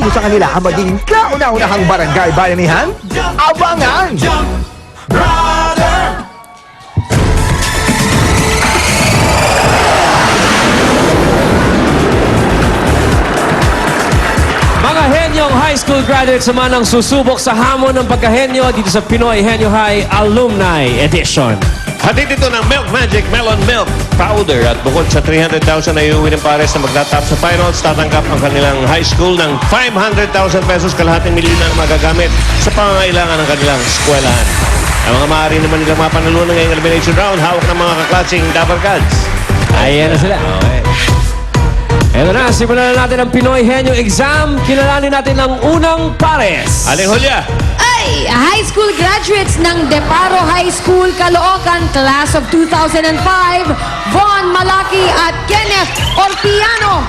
sino sa kanila ang magiging kauna-unahang barangay bayanihan? Abangan! Mga henyong high school graduates naman ang susubok sa hamon ng pagkahenyo dito sa Pinoy Henyo High Alumni Edition. Hatid ito ng Milk Magic Melon Milk Powder at bukod sa 300,000 na iuwi ng pares na magtatap sa finals, tatanggap ang kanilang high school ng 500,000 pesos, kalahating milyon ang magagamit sa pangangailangan ng kanilang eskwelahan. Ang mga maaari naman nilang mapanalunan ngayong elimination round, hawak ng mga kaklaseng Dabar Gods. Ayan na sila. Okay. Eto na, simulan na natin ang Pinoy Henyo Exam. Kilalanin natin ang unang pares. Aling Hulya. Ay, high school graduates ng Deparo High School, Caloocan, class of 2005, Von Malaki at Kenneth Orpiano.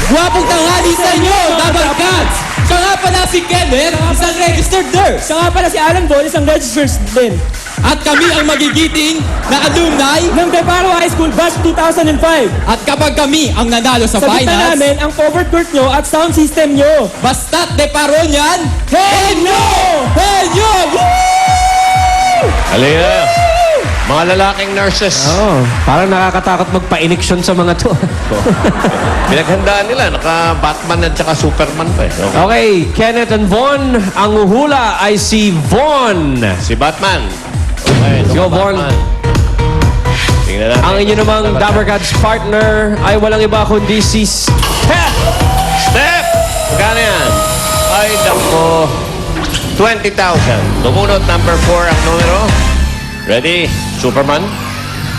Gwapong tanghali sa inyo, Dabar Cats! Siya nga pala si Kenneth, isang registered nurse. Siya nga pala si Alan Ball, isang registered din. At kami ang magigiting na alumni ng Deparo High School Batch 2005. At kapag kami ang nanalo sa finals, sabitan namin ang covered court nyo at sound system nyo. Basta't Deparo niyan, Henyo! Henyo! Woo! Halika. Mga lalaking nurses. Oh, parang nakakatakot magpa-iniksyon sa mga to. Pinaghandaan nila. Naka-Batman at saka Superman pa eh. Okay. Okay, Kenneth and Von. Ang uhula ay si Von. Si Batman. Okay, Go, Von. Tingnan natin. Ang inyo namang Dabar Gods partner ay walang iba kundi si Steph. Step! Magkano yan? Ay, dako. 20,000. Lumunod, number 4 ang numero. Ready? Superman?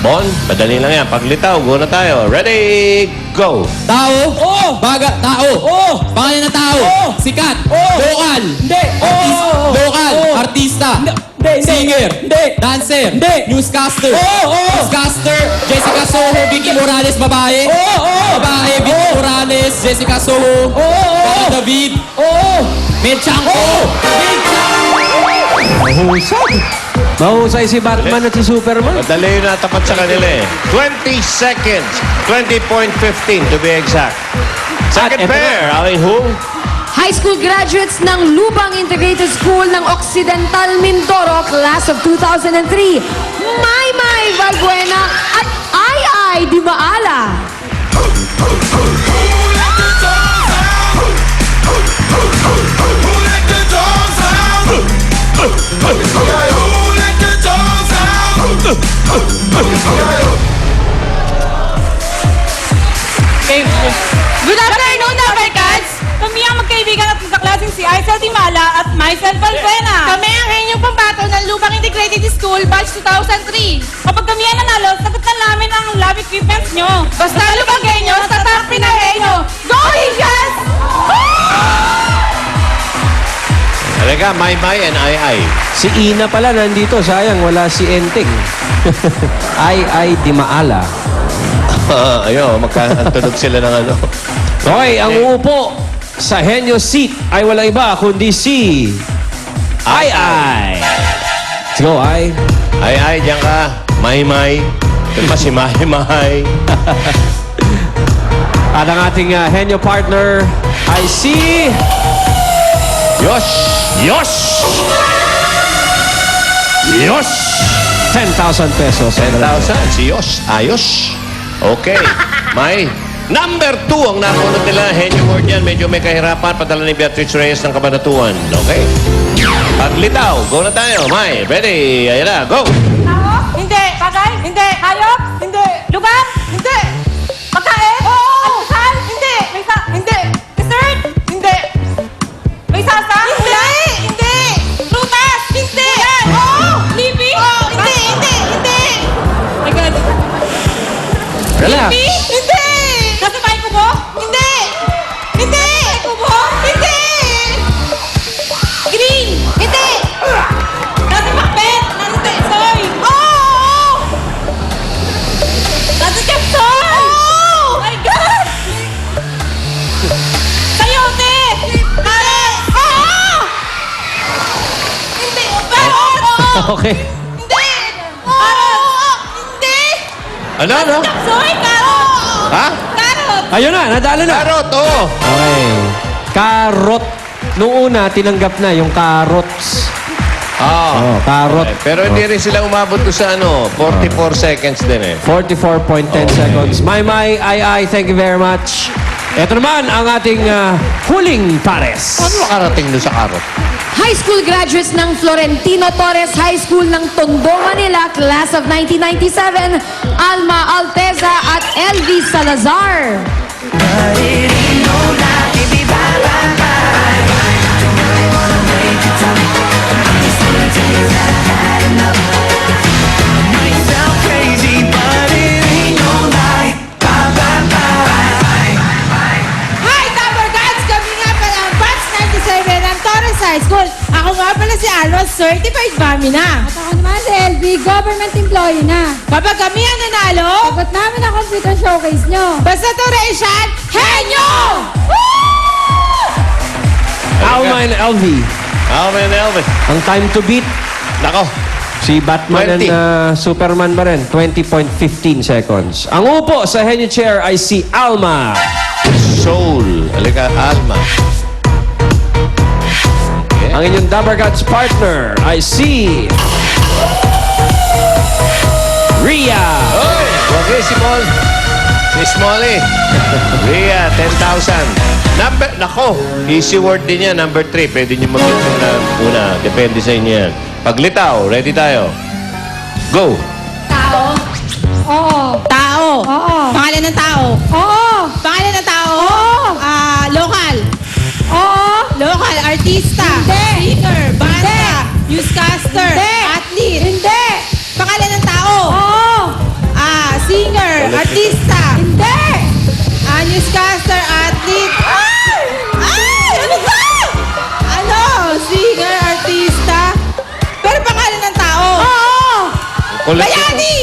Bon? Madali lang yan. Paglitaw, go na tayo. Ready? Go! Tao? Oo! Baga, tao? Oo! Pangalan na tao? Oo! Sikat? Oo! Lokal? Hindi! Oo! Lokal? Artista? Hindi! Singer? Hindi! Dancer? Hindi! Newscaster? Oo! Newscaster? Jessica Soho, Vicky Morales, babae? Oo! Babae, Vicky Morales, Jessica Soho? Oo! David? Oo! Medchanko? Mahusay. Mahusay si Batman at si Superman. Madali na tapat sa kanila eh. 20 seconds. 20.15 to be exact. Second At eto pair. Aling Hu. High school graduates ng Lubang Integrated School ng Occidental Mindoro, class of 2003, Maymay Valbuena at Ay Di Maala. Good afternoon, Dabar Cats! Kami ang magkaibigan at magkaklaseng si Aisel Timala at myself, Valbuena. Kami ang inyong pambato ng Lubang Integrated School, Batch 2003. Kapag kami ang nanalo, sagot na namin ang lab equipments nyo. Basta lubagay nyo sa top pinagay nyo. Go, Eagles! Halika, Maymay and Ay. Si Ina pala nandito. Sayang, wala si Enteng. Ay Di Maala. Ayun, magkatunog sila ng ano. Okay, ang uupo sa Henyo seat ay walang iba kundi si Ay. Let's go, Ay. Ay, diyan ka. Maymay. Ito pa si Maymay. At ang ating Henyo partner ay si Yosh! Yosh! Yosh! 10,000 pesos. 10,000. Si Yosh. Ayos. Okay. May number 2 ang nakunod nila. Henyo Ward yan. Medyo may kahirapan. Padala ni Beatrice Reyes ng Kabanatuan. Okay. Paglitaw. Go na tayo. May. Ready? Ayan na. Go! Tao? Hindi. Bagay? Hindi. Hayop? Hindi. Lugar? Hindi. Pagkain? Oo. Almusal? Hindi. Hindi. Dessert? Hindi. May sasa? Hindi. Hindi. Prutas? Hindi. Yan. Oo. Lipi? Oo. Hindi. My God. Relax. Lipi? Hindi. Nasa bahay kubo? Hindi. Hindi. Kubo? Hindi. Green? Hindi. Nasa pakbet? Nasa soy? Oo. Nasa chapsoy? Oo. My God. Sayote? Hindi. Oo. Hindi. Okay. Hindi! Carrot! Hindi! Ano? Sorry, carrot! Ha? Carrot! Ayun na, nadali na. Carrot, oo. Okay. Carrot. Noong una, tinanggap na yung carrots. Oh, carrot. Okay. Pero hindi rin sila umabot ko sa 44 seconds din eh. 44.10 seconds. My, ay, thank you very much. Ito naman ang ating huling pares. Ano makarating doon sa carrot? High school graduates ng Florentino Torres High School ng Tondo, Manila, class of 1997, Alma Alteza at LV Salazar. Hi, Tower Gods! Kami nga pala ang Batch 97 ng Torres High School. Ako nga pala si Alma, certified mami na. At ako naman si LV, government employee na. Kapag kami ang nanalo, Sagot namin ang computer showcase nyo. basta Toration, henyo! Alma and LV. Alvin and Elvis. Ang time to beat, Nako. si Batman 20. and Superman ba rin? 20.15 seconds. Ang upo sa Henyo Chair ay si Alma. Soul. Halika, Alma. Ang inyong Dabber Gods partner ay si Ria. Oy! Huwag kayo si Paul. Si Smolly. Ria, 10,000. Nako, easy word din yan. Number 3. Pwede nyo mag-hit na una. Depende sa inyo yan. Paglitaw, ready tayo. Go! Tao. Oo. Tao. Oo. Pangalan ng tao. Oo. Pangalan ng tao. Oo. Local. Oo. Local. Artista. Hindi. Singer. Banda. Newscaster. Hindi. Athlete. Hindi. Pangalan ng tao. Oo. Singer. Artista. Hindi. Newscaster. Athlete. Ay! Ano ba? Ano? Singer. Artista. Pero pangalan ng tao. Oo. Ulit. Bayani!